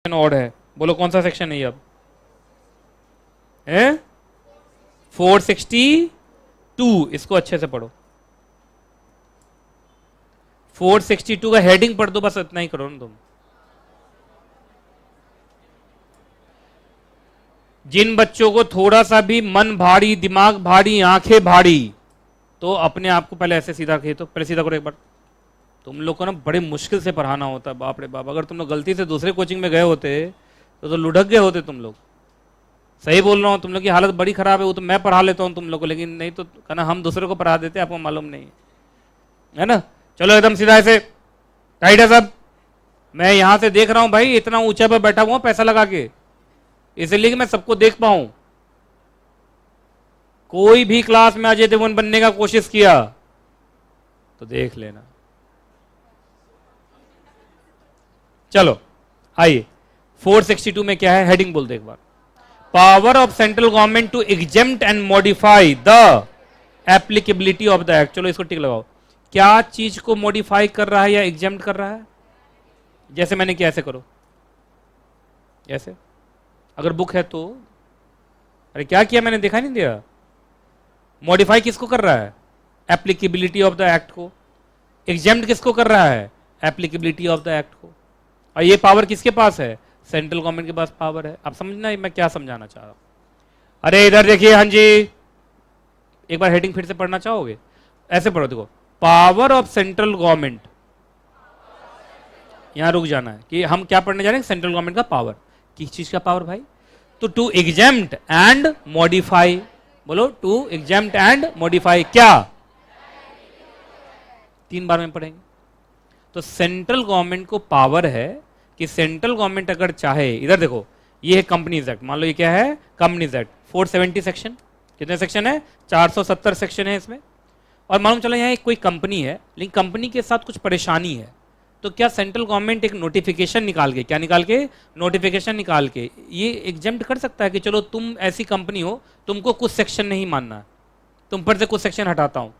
और है, बोलो कौन सा सेक्शन है ये अब है? 462। इसको अच्छे से पढ़ो। 462 का हेडिंग पढ़ दो, बस इतना ही करो ना तुम। जिन बच्चों को थोड़ा सा भी मन भारी, दिमाग भारी, आंखें भारी, तो अपने आप को पहले ऐसे सीधा रखिए। तो पहले सीधा करो एक बार। तुम लोग को ना बड़े मुश्किल से पढ़ाना होता है, बाप रे बाप। अगर तुम लोग गलती से दूसरे कोचिंग में गए होते तो लुढ़क गए होते तुम लोग। सही बोल रहा हूँ, तुम लोग की हालत बड़ी खराब है। वो तो मैं पढ़ा लेता हूँ तुम लोग को, लेकिन नहीं तो कहना हम दूसरे को पढ़ा देते, आपको मालूम नहीं है ना। चलो एकदम सीधा ऐसे टाइट है सब। मैं यहां से देख रहा हूं भाई, इतना ऊंचा पे बैठा हुआ पैसा लगा के, इसलिए कि मैं सबको देख पाऊं। कोई भी क्लास में अजय देवगन बनने का कोशिश किया तो देख लेना। चलो आइए, 462 में क्या है, हेडिंग बोल दे एक बार। Power of central government to exempt and modify the applicability of the act. चलो इसको टिक लगाओ। क्या चीज को मॉडिफाई कर रहा है या एग्जेम्प्ट कर रहा है? जैसे मैंने किया ऐसे करो, ऐसे। अगर बुक है तो, अरे क्या किया मैंने, देखा नहीं दिया। मॉडिफाई किसको कर रहा है? एप्लीकेबिलिटी ऑफ द एक्ट को। एग्जेम्प्ट किसको कर रहा है? एप्लीकेबिलिटी ऑफ द एक्ट को। और ये पावर किसके पास है? सेंट्रल गवर्नमेंट के पास पावर है। आप समझना मैं क्या समझाना चाह रहा हूं। अरे इधर देखिए, हाँ जी, एक बार हेडिंग फिर से पढ़ना चाहोगे? ऐसे पढ़ो, देखो। पावर ऑफ सेंट्रल गवर्नमेंट, यहां रुक जाना है कि हम क्या पढ़ने जा रहे हैं। सेंट्रल गवर्नमेंट का पावर, किस चीज का पावर भाई? तो टू एग्जेम्प्ट एंड मॉडिफाई। बोलो, टू एग्जेम्प्ट एंड मॉडिफाई क्या? 3 बार में पढ़ेंगे। तो सेंट्रल गवर्नमेंट को पावर है कि सेंट्रल गवर्नमेंट अगर चाहे, इधर देखो, ये है कंपनीज एक्ट। मान लो ये क्या है? Companies act. 470 सेक्शन। कितने सेक्शन है? 470 सेक्शन है इसमें। और मालूम चला यहाँ एक कोई कंपनी है, लेकिन कंपनी के साथ कुछ परेशानी है। तो क्या सेंट्रल गवर्नमेंट एक नोटिफिकेशन निकाल के, क्या निकाल के? नोटिफिकेशन निकाल के ये एग्जेम्प्ट कर सकता है कि चलो तुम ऐसी कंपनी हो, तुमको कुछ सेक्शन नहीं मानना है, तुम पर से कुछ सेक्शन हटाता हूं,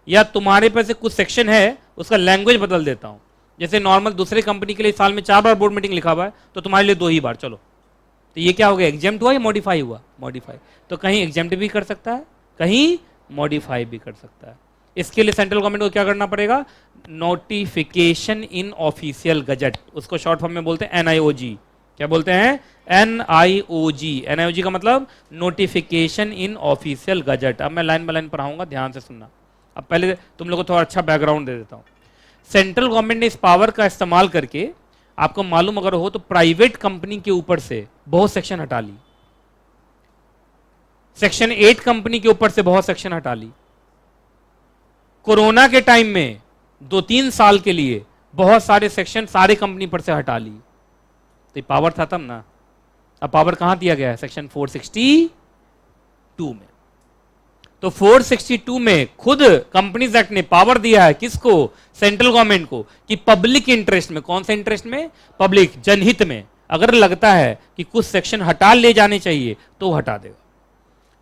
या तुम्हारे पर से कुछ सेक्शन है उसका लैंग्वेज बदल देता हूं। जैसे नॉर्मल दूसरे कंपनी के लिए साल में 4 बार बोर्ड मीटिंग लिखा हुआ है, तो तुम्हारे लिए 2 ही बार। चलो, तो ये क्या हो गया? एग्जेम्प्ट हुआ या मॉडिफाई हुआ? मॉडिफाई। तो कहीं एग्जेम्प्ट भी कर सकता है, कहीं मॉडिफाई भी कर सकता है। इसके लिए सेंट्रल गवर्नमेंट को क्या करना पड़ेगा? नोटिफिकेशन इन ऑफिशियल गजट, उसको शॉर्ट फॉर्म में बोलते हैं एनआईओजी। क्या बोलते हैं? एनआईओजी। एनआईओजी का मतलब नोटिफिकेशन इन ऑफिशियल गजट। अब मैं लाइन बाय लाइन पढ़ाऊंगा, ध्यान से सुनना। अब पहले तुम लोगों को थोड़ा अच्छा बैकग्राउंड दे देता हूं। सेंट्रल गवर्नमेंट ने इस पावर का इस्तेमाल करके, आपको मालूम अगर हो तो, प्राइवेट कंपनी के ऊपर से बहुत सेक्शन हटा ली। सेक्शन 8 कंपनी के ऊपर से बहुत सेक्शन हटा ली। कोरोना के टाइम में 2-3 साल के लिए बहुत सारे सेक्शन सारे कंपनी पर से हटा ली। तो ये पावर था तब ना। अब पावर कहां दिया गया है? सेक्शन 462 में। तो 462 में खुद कंपनीज एक्ट ने पावर दिया है किसको? सेंट्रल गवर्नमेंट को, कि पब्लिक इंटरेस्ट में, कौन से इंटरेस्ट में? पब्लिक, जनहित में, अगर लगता है कि कुछ सेक्शन हटा ले जाने चाहिए तो हटा देगा,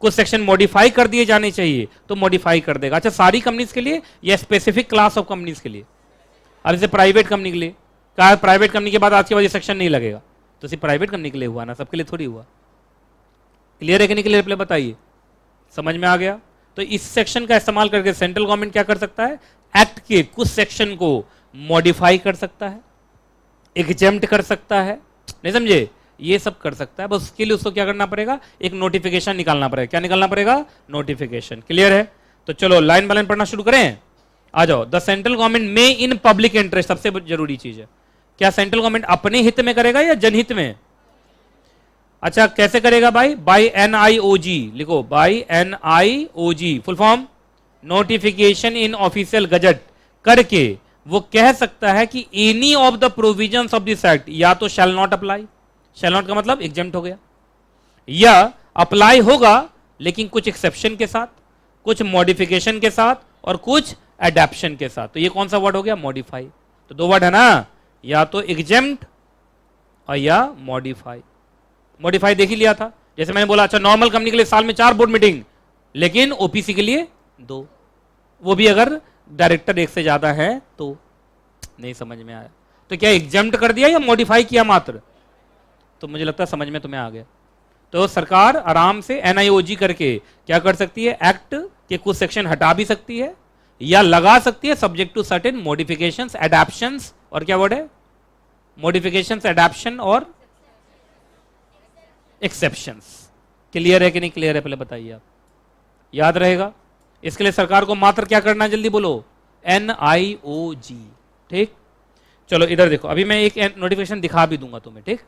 कुछ सेक्शन मॉडिफाई कर दिए जाने चाहिए तो मॉडिफाई कर देगा। अच्छा, सारी कंपनीज के लिए या स्पेसिफिक क्लास ऑफ कंपनीज के लिए? अब जैसे प्राइवेट कंपनी के लिए कहा, प्राइवेट कंपनी के बाद आज के बाद ये सेक्शन नहीं लगेगा, तो सिर्फ प्राइवेट कंपनी के लिए हुआ ना, सबके लिए थोड़ी हुआ। क्लियर है कि नहीं क्लियर? पहले बताइए, समझ में आ गया? तो इस सेक्शन का इस्तेमाल करके सेंट्रल गवर्नमेंट क्या कर सकता है? एक्ट के कुछ सेक्शन को मॉडिफाई कर सकता है, एग्जेम्प्ट कर सकता है, नहीं समझे? ये सब कर सकता है। बस उसके लिए उसको क्या करना पड़ेगा? एक नोटिफिकेशन निकालना पड़ेगा। क्या निकालना पड़ेगा? नोटिफिकेशन। क्लियर है? तो चलो लाइन बाय लाइन पढ़ना शुरू करें। आ जाओ। द सेंट्रल गवर्नमेंट में इन पब्लिक इंटरेस्ट, सबसे जरूरी चीज है। क्या सेंट्रल गवर्नमेंट अपने हित में करेगा या जनहित में? अच्छा, कैसे करेगा भाई? By NIOG. लिखो, by NIOG. Full form notification in official gazette करके वो कह सकता है कि any of the provisions of this act, या तो shall not apply, shall not का मतलब एग्जेम्प्ट हो गया, या अप्लाई होगा लेकिन कुछ एक्सेप्शन के साथ, कुछ मॉडिफिकेशन के साथ, और कुछ एडेप्शन के साथ। तो ये कौन सा वर्ड हो गया? मॉडिफाई। तो 2 वर्ड है ना, या तो एग्जेम्प्ट और या मॉडिफाई। मॉडिफाई देख ही लिया था, जैसे मैंने बोला। अच्छा, नॉर्मल कंपनी के लिए साल में 4 बोर्ड मीटिंग, लेकिन ओपीसी के लिए 2, वो भी अगर डायरेक्टर 1 से ज्यादा है तो। नहीं समझ में आया? तो क्या एग्जेम्प्ट कर दिया या मॉडिफाई किया मात्र? तो मुझे लगता है समझ में तुम्हें आ गया। तो सरकार आराम से एनआईओजी करके क्या कर सकती है, एक्ट के कुछ सेक्शन हटा भी सकती है या लगा सकती है, सब्जेक्ट टू सर्टेन मॉडिफिकेशंस, एडैप्शंस, और क्या वर्ड है, मॉडिफिकेशंस, एडैप्शन और एक्सेप्शंस। क्लियर है कि नहीं क्लियर है, पहले बताइए आप, याद रहेगा। इसके लिए सरकार को मात्र क्या करना है, जल्दी बोलो, एनआईओजी। ठीक, चलो इधर देखो, अभी मैं एक नोटिफिकेशन दिखा भी दूंगा तुम्हें। ठीक,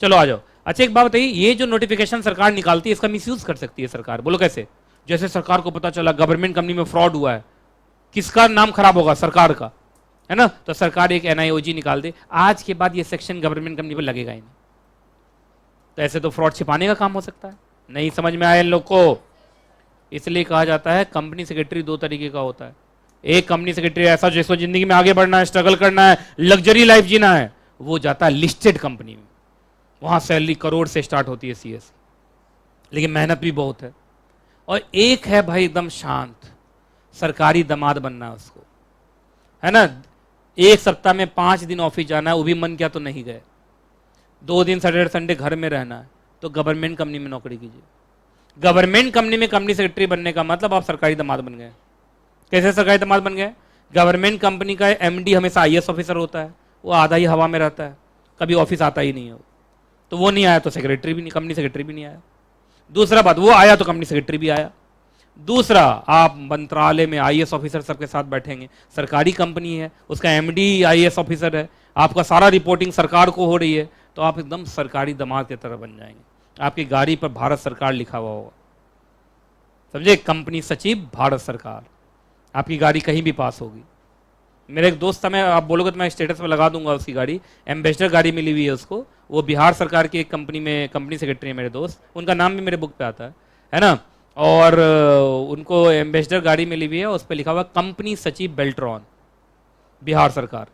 चलो आ जाओ। अच्छा एक बात बताइए, ये जो नोटिफिकेशन सरकार निकालती है इसका मिसयूज कर सकती है सरकार, बोलो कैसे। जैसे सरकार को पता चला गवर्नमेंट कंपनी में फ्रॉड हुआ है, किसका नाम खराब होगा, सरकार का, है ना। तो सरकार एक एनआईओजी निकाल दे, आज के बाद ये सेक्शन गवर्नमेंट कंपनी पर लगेगा ही नहीं। तो ऐसे तो फ्रॉड छिपाने का काम हो सकता है। नहीं समझ में आया इन लोग को। इसलिए कहा जाता है कंपनी सेक्रेटरी दो तरीके का होता है। एक कंपनी सेक्रेटरी ऐसा जिसको जिंदगी में आगे बढ़ना है, स्ट्रगल करना है, लग्जरी लाइफ जीना है, वो जाता है लिस्टेड कंपनी में, वहां सैलरी करोड़ से स्टार्ट होती है सीएस, लेकिन मेहनत भी बहुत है। और एक है भाई एकदम शांत, सरकारी दामाद बनना है उसको, है ना। एक सप्ताह में 5 दिन ऑफिस जाना है, वो भी मन किया तो नहीं गए, 2 दिन सैटरडे संडे घर में रहना है, तो गवर्नमेंट कंपनी में नौकरी कीजिए। गवर्नमेंट कंपनी में कंपनी सेक्रेटरी बनने का मतलब आप सरकारी दामाद बन गए। कैसे सरकारी दामाद बन गए, गवर्नमेंट कंपनी का एमडी हमेशा आईएएस ऑफिसर होता है, वो आधा ही हवा में रहता है, कभी ऑफिस आता ही नहीं है, तो वो नहीं आया तो सेक्रेटरी भी नहीं, कंपनी सेक्रेटरी भी नहीं आया। दूसरा बात, वो आया तो कंपनी सेक्रेटरी भी आया। दूसरा, आप मंत्रालय में आईएएस ऑफिसर सबके साथ बैठेंगे, सरकारी कंपनी है, उसका एमडी आईएएस ऑफिसर है, आपका सारा रिपोर्टिंग सरकार को हो रही है, तो आप एकदम सरकारी दामाद की तरह बन जाएंगे। आपकी गाड़ी पर भारत सरकार लिखा हुआ होगा, समझे, कंपनी सचिव भारत सरकार, आपकी गाड़ी कहीं भी पास होगी। मेरे एक दोस्त था, मैं आप बोलोगे तो मैं स्टेटस में लगा दूंगा उसकी गाड़ी, एम्बेसडर गाड़ी मिली हुई है उसको, वो बिहार सरकार की एक कंपनी में कंपनी सेक्रेटरी है मेरे दोस्त, उनका नाम भी मेरे बुक पे आता है ना। और उनको एम्बेसडर गाड़ी मिली हुई है, उस पर लिखा हुआ कंपनी सचिव बेल्ट्रॉन, बिहार सरकार।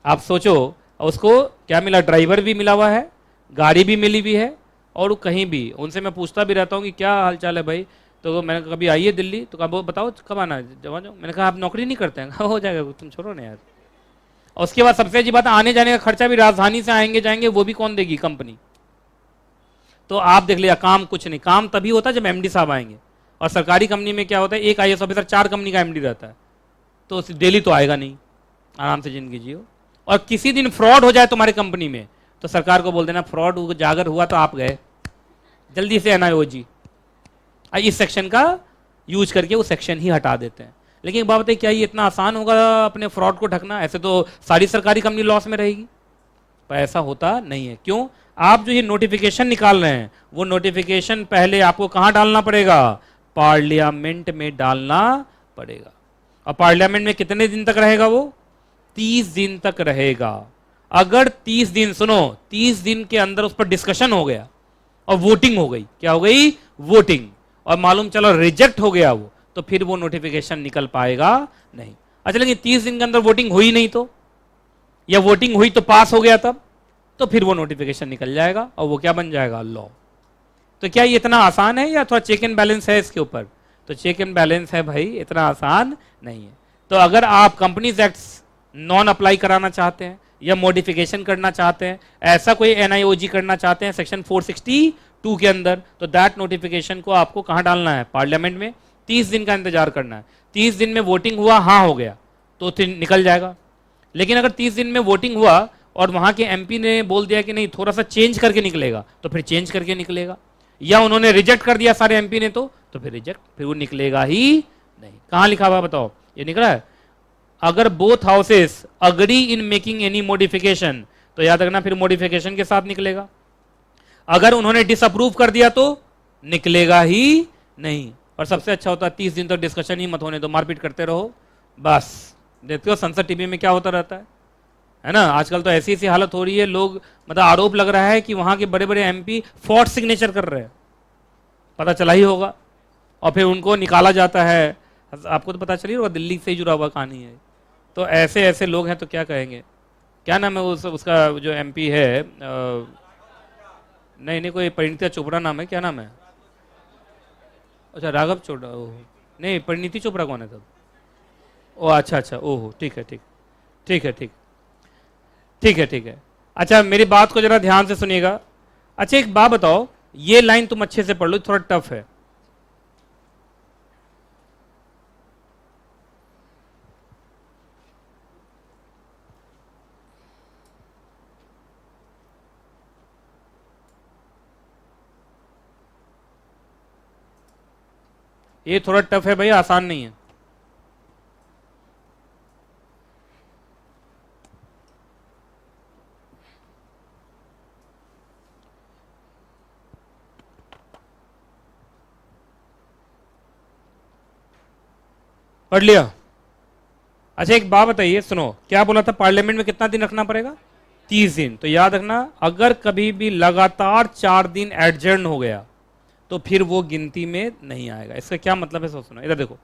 आप सोचो, उसको क्या मिला, ड्राइवर भी मिला हुआ है, गाड़ी भी मिली हुई है, और कहीं भी उनसे मैं पूछता भी रहता हूँ कि क्या हालचाल है भाई, तो मैंने कभी आइए दिल्ली, तो कहा बताओ कब आना है, जब आ जाओ। मैंने कहा आप नौकरी नहीं करते हैं, हो जाएगा, तुम छोड़ो ना यार। और उसके बाद सबसे अच्छी बात, आने जाने का खर्चा भी राजधानी से आएंगे जाएंगे, वो भी कौन देगी, कंपनी। तो आप देख लिया, काम कुछ नहीं, काम तभी होता है जब एमडी साहब आएंगे। और सरकारी कंपनी में क्या होता है, एक आईएएस ऑफिसर 4 कंपनी का एमडी रहता है, तो डेली तो आएगा नहीं, आराम से जिंदगी जियो। और किसी दिन फ्रॉड हो जाए तुम्हारी कंपनी में, तो सरकार को बोल देना फ्रॉड उजागर हुआ तो आप गए, जल्दी से एनआईओजी, इस सेक्शन का यूज करके वो सेक्शन ही हटा देते हैं। लेकिन एक बात बताइए, क्या ये इतना आसान होगा अपने फ्रॉड को ढकना, ऐसे तो सारी सरकारी कंपनी लॉस में रहेगी, पर ऐसा होता नहीं है। क्यों, आप जो ये नोटिफिकेशन निकाल रहे हैं, वो नोटिफिकेशन पहले आपको कहां डालना पड़ेगा, पार्लियामेंट में डालना पड़ेगा। और पार्लियामेंट में कितने दिन तक रहेगा वो, 30 दिन तक रहेगा। अगर 30 दिन, सुनो, 30 दिन के अंदर उस पर डिस्कशन हो गया और वोटिंग हो गई, क्या हो गई, वोटिंग, और मालूम चलो रिजेक्ट हो गया वो, तो फिर वो नोटिफिकेशन निकल पाएगा नहीं। अच्छा, लेकिन 30 दिन के अंदर वोटिंग हुई नहीं तो, या वोटिंग हुई तो पास हो गया तब, तो फिर वो नोटिफिकेशन निकल जाएगा और वो क्या बन जाएगा, लॉ। तो क्या ये इतना आसान है या थोड़ा चेक एंड बैलेंस है इसके ऊपर, तो चेक एंड बैलेंस है भाई, इतना आसान नहीं है। तो अगर आप कंपनीज एक्ट नॉन अप्लाई कराना चाहते हैं या मॉडिफिकेशन करना चाहते हैं, ऐसा कोई एनआईओजी करना चाहते हैं सेक्शन 462 के अंदर, तो दैट नोटिफिकेशन को आपको कहां डालना है, पार्लियामेंट में। 30 दिन का इंतजार करना है, 30 दिन में वोटिंग हुआ, हाँ हो गया, तो फिर निकल जाएगा। लेकिन अगर 30 दिन में वोटिंग हुआ और वहां के एमपी ने बोल दिया कि नहीं थोड़ा सा चेंज करके निकलेगा, तो फिर चेंज करके निकलेगा, या उन्होंने रिजेक्ट कर दिया सारे एमपी ने, तो फिर रिजेक्ट, फिर वो निकलेगा ही नहीं। कहां लिखा हुआ बताओ, ये निकला है। अगर both houses agree in making any modification, तो याद रखना फिर मॉडिफिकेशन के साथ निकलेगा। अगर उन्होंने डिसअप्रूव कर दिया तो निकलेगा ही नहीं। और सबसे अच्छा होता है 30 दिन तक डिस्कशन ही मत होने दो, मारपीट करते रहो बस। देखते हो संसद टीवी में क्या होता रहता है ना। आजकल तो ऐसी ऐसी हालत हो रही है, लोग मतलब आरोप लग रहा है कि वहां के बड़े बड़े एमपी फॉर्ट सिग्नेचर कर रहे हैं, पता चला ही होगा, और फिर उनको निकाला जाता है। आपको तो पता चली होगा, दिल्ली से ही जुड़ा हुआ कहानी है। तो ऐसे ऐसे लोग हैं, तो क्या कहेंगे, क्या नाम है उसका जो एमपी है, नहीं कोई परिणीति चोपड़ा नाम है, क्या नाम है, अच्छा राघव चोपड़ा, ओह नहीं, परिणीति चोपड़ा कौन है तब, ओ अच्छा, ओहो ठीक है। अच्छा मेरी बात को जरा ध्यान से सुनिएगा। अच्छा एक बात बताओ, ये लाइन तुम अच्छे से पढ़ लो, थोड़ा टफ है। ये थोड़ा टफ है भाई, आसान नहीं है। पढ़ लिया? अच्छा एक बात बताइए, सुनो, क्या बोला था पार्लियामेंट में कितना दिन रखना पड़ेगा? 30 दिन। तो याद रखना, अगर कभी भी लगातार 4 दिन एडजर्न हो गया तो फिर वो गिनती में नहीं आएगा। इसका क्या मतलब है सुनो, इधर देखो,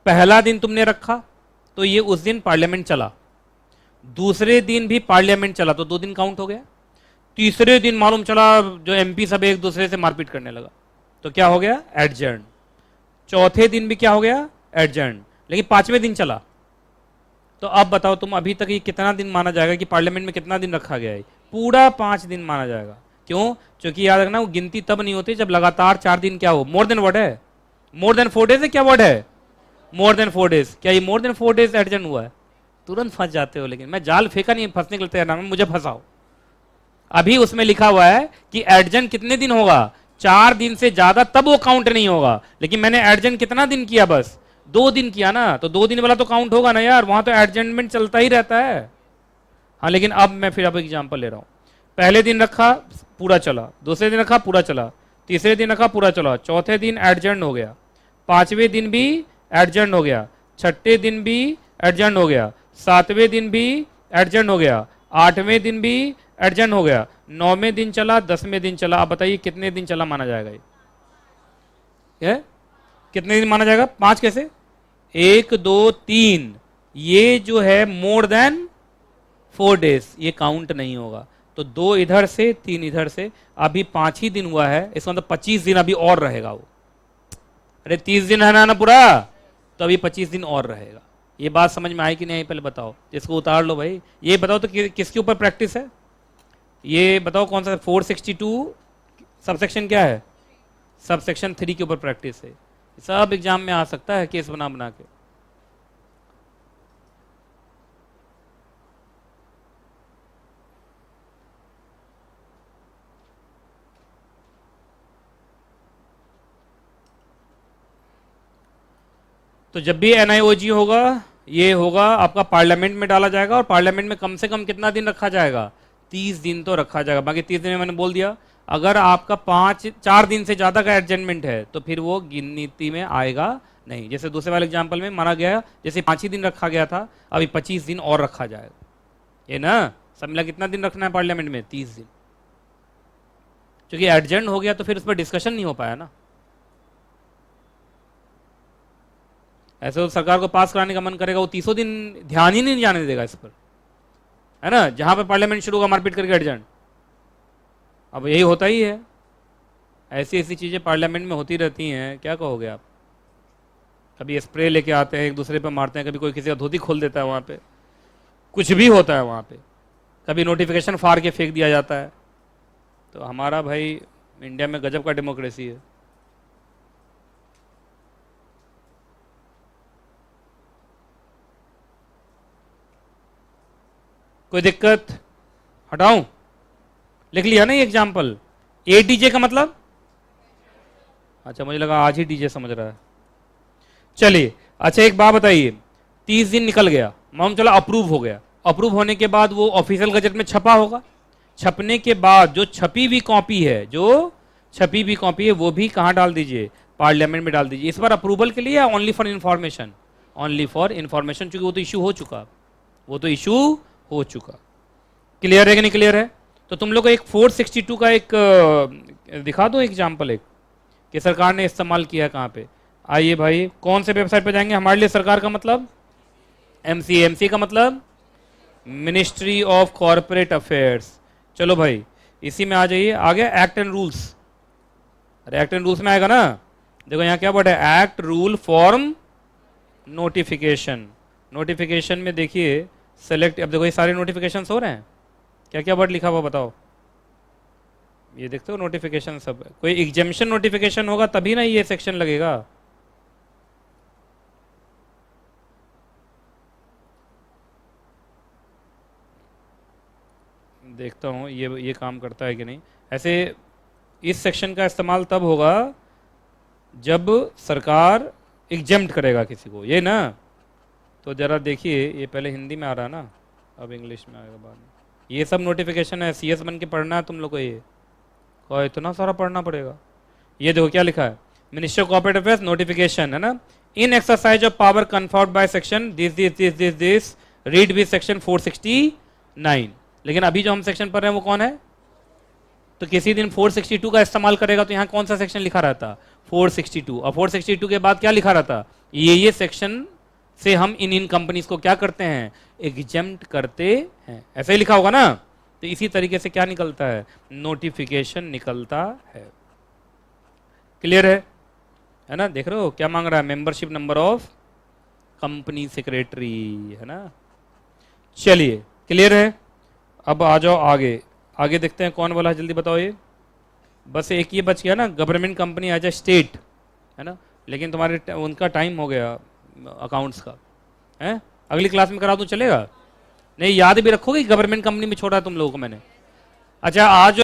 पहला दिन तुमने रखा तो ये उस दिन पार्लियामेंट चला, दूसरे दिन भी पार्लियामेंट चला तो 2 दिन काउंट हो गया, तीसरे दिन मालूम चला जो एमपी सब एक दूसरे से मारपीट करने लगा तो क्या हो गया? एडजर्न। चौथे दिन भी क्या हो गया? एडजर्न। लेकिन 5वें दिन चला, तो अब बताओ तुम, अभी तक ये कितना दिन माना जाएगा कि पार्लियामेंट में कितना दिन रखा गया है? पूरा 5 दिन माना जाएगा। क्यों? क्योंकि याद रखना वो गिनती तब नहीं होती जब लगातार 4 दिन क्या हो, मोर देन वर्ड है, मोर देन 4 डेज है, क्या वर्ड है? More than 4 days. क्या ये मोर देन 4 डेज एडजर्न हुआ है? तुरंत फंस जाते हो। लेकिन मैं जाल फेंका नहीं, फंसने के लिए तैयार ना, मुझे फंसाओ। अभी उसमें लिखा हुआ है कि एडजर्न कितने दिन होगा? 4 दिन से ज्यादा तब वो काउंट नहीं होगा। लेकिन मैंने एडजर्न कितना दिन किया? बस 2 दिन किया ना, तो 2 दिन वाला तो काउंट होगा ना यार, वहां तो एडजर्नमेंट चलता ही रहता है। हाँ लेकिन अब मैं फिर अब एग्जांपल ले रहा हूं। पहले दिन रखा पूरा चला, दूसरे दिन रखा पूरा चला, तीसरे दिन रखा पूरा चला, चौथे दिन एडजर्न हो गया, 5वें दिन भी एडजर्न हो गया, 6ठे दिन भी एडजर्न हो गया, 7वें दिन भी एडजर्न हो गया, 8वें दिन भी एडजर्न हो गया, 9वें दिन चला, 10वें दिन चला। आप बताइए कितने दिन चला माना जाएगा ये? कितने दिन माना जाएगा? 5 कैसे? 1 2 3, ये जो है मोर देन 4 डेज, ये काउंट नहीं होगा। तो 2 इधर से 3 इधर से, अभी 5 ही दिन हुआ है, इसका मतलब 25 दिन अभी और रहेगा वो। अरे 30 दिन है ना पूरा, तो अभी 25 दिन और रहेगा। ये बात समझ में आई कि नहीं पहले बताओ? इसको उतार लो भाई। ये बताओ तो किसके ऊपर प्रैक्टिस है? ये बताओ कौन सा? 462 सबसेक्शन क्या है? सबसेक्शन 3 के ऊपर प्रैक्टिस है। सब एग्जाम में आ सकता है केस बना बना के। तो जब भी एनआईओजी होगा, ये होगा आपका पार्लियामेंट में डाला जाएगा, और पार्लियामेंट में कम से कम कितना दिन रखा जाएगा? 30 दिन तो रखा जाएगा। बाकी 30 दिन में मैंने बोल दिया, अगर आपका 4 दिन से ज्यादा का एडजमेंट है तो फिर वो गिनती में आएगा नहीं। जैसे दूसरे वाले एग्जाम्पल में माना गया, जैसे 5 ही दिन रखा गया था, अभी 25 दिन और रखा जाएगा। ये ना सब मिला कितना दिन रखना है पार्लियामेंट में? 30 दिन। क्योंकि एडजर्न हो गया तो फिर उस पर डिस्कशन नहीं हो पाया ना। ऐसे तो सरकार को पास कराने का मन करेगा, वो 30 दिन ध्यान ही नहीं जाने देगा इस पर, है ना। जहां पे पार्लियामेंट शुरू होगा मारपीट करके एडजर्न। अब यही होता ही है, ऐसी ऐसी चीजें पार्लियामेंट में होती रहती हैं, क्या कहोगे आप? कभी स्प्रे लेके आते हैं एक दूसरे पे मारते हैं, कभी कोई किसी का धोती खोल देता है, वहां पे कुछ भी होता है वहां पे, कभी नोटिफिकेशन फाड़ के फेंक दिया जाता है। तो हमारा भाई इंडिया में गजब का डेमोक्रेसी है। कोई दिक्कत? हटाऊं? लिख लिया ना ये एग्जाम्पल। ADJ का मतलब? अच्छा मुझे लगा आज ही डीजे समझ रहा है। चलिए अच्छा एक बात बताइए, 30 दिन निकल गया, मालूम चला अप्रूव हो गया। अप्रूव होने के बाद वो ऑफिशियल गजट में छपा होगा। छपने के बाद जो छपी हुई कॉपी है, जो छपी हुई कॉपी है वो भी कहाँ डाल दीजिए? पार्लियामेंट में डाल दीजिए। इस बार अप्रूवल के लिए या only for information? Only for information, क्योंकि वो तो इशू हो चुका, वो तो इशू हो चुका। क्लियर है कि नहीं क्लियर है? तो तुम लोग को एक 462 का एक दिखा दो एग्जाम्पल, एक कि सरकार ने इस्तेमाल किया कहाँ पे। आइए भाई, कौन से वेबसाइट पे जाएंगे? हमारे लिए सरकार का मतलब MC का मतलब मिनिस्ट्री ऑफ कॉर्पोरेट अफेयर्स। चलो भाई इसी में आ जाइए। आ गया एक्ट एंड रूल्स। अरे एक्ट एंड रूल्स में आएगा ना, देखो यहाँ क्या वर्ड है? Act, rule, form, notification. Notification में देखिए सेलेक्ट, अब देखो ये सारे नोटिफिकेशन हो रहे हैं, क्या क्या वर्ड लिखा हुआ बताओ। ये देखते हो नोटिफिकेशन सब, कोई एग्जेम्पशन नोटिफिकेशन होगा तभी ना ये सेक्शन लगेगा। देखता हूँ ये काम करता है कि नहीं। ऐसे इस सेक्शन का इस्तेमाल तब होगा जब सरकार एग्जेम्प्ट करेगा किसी को, ये ना। तो जरा देखिए, ये पहले हिंदी में आ रहा है ना, अब इंग्लिश में आएगा बाद में। ये सब नोटिफिकेशन है, सीएस बन के पढ़ना है तुम लोग को, ये और इतना सारा पढ़ना पड़ेगा। ये देखो क्या लिखा है, minister of corporate affairs notification है ना, in exercise of power conferred by section this read with section 469। लेकिन अभी जो हम सेक्शन पढ़ रहे हैं वो कौन है, तो किसी दिन 462 का इस्तेमाल करेगा तो यहाँ कौन सा सेक्शन लिखा रहता, 462। और 462 के बाद क्या लिखा रहता, ये सेक्शन से हम इन कंपनीज को क्या करते हैं, एग्जेम्प्ट करते हैं, ऐसे ही लिखा होगा ना। तो इसी तरीके से क्या निकलता है, नोटिफिकेशन निकलता है। क्लियर है ना। देख रहे हो क्या मांग रहा है, membership number of company secretary, है ना। चलिए क्लियर है। अब आ जाओ आगे, आगे देखते हैं कौन वाला है, जल्दी बताओ। ये बस एक ये बच गया ना, government company as a state, है ना। लेकिन तुम्हारे उनका टाइम हो गया अकाउंट्स का, है। अगली क्लास में करा दूं, चलेगा। नहीं याद भी रखोगे गवर्नमेंट कंपनी में छोड़ा तुम लोगों को मैंने। अच्छा आज